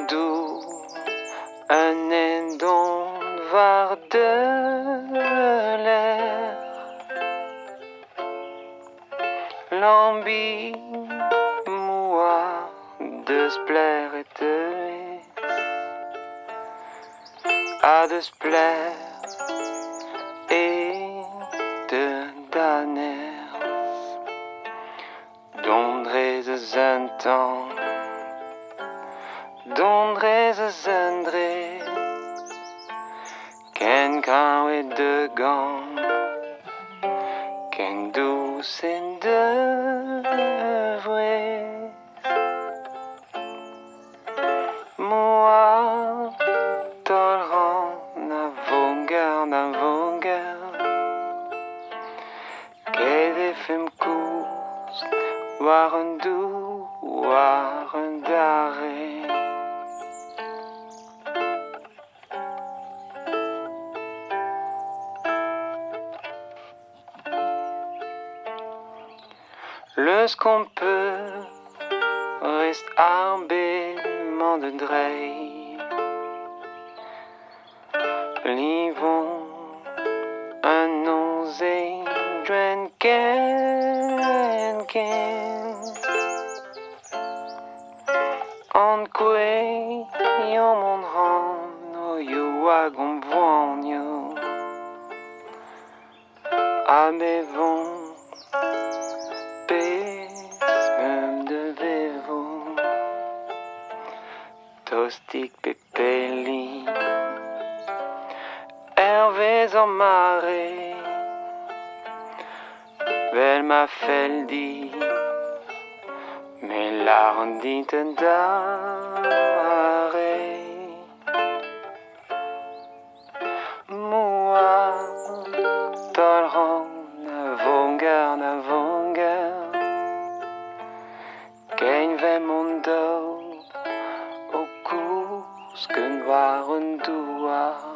doe un endon var de l'air. L'ambi moua de splaire et de à de splaire et de daner. Dondrez un temps, dondrez zendre, ken quand et de gants, ken douce et de vrai. Moi, tolérant, navonger, qu'est fem course, war un doux, war un d'arrêt. Le qu'on peut reste arbément de drey. Livon un osé dren ken. En kwe yo mon ran no yo wagon voigno. Abevon de vevo, tostic pepeli, Hervé en mare, vel ma feldi, mais l'arndite d'are. Moi, tolran, navonger, Kein ve mon do, au cous que noir un doua.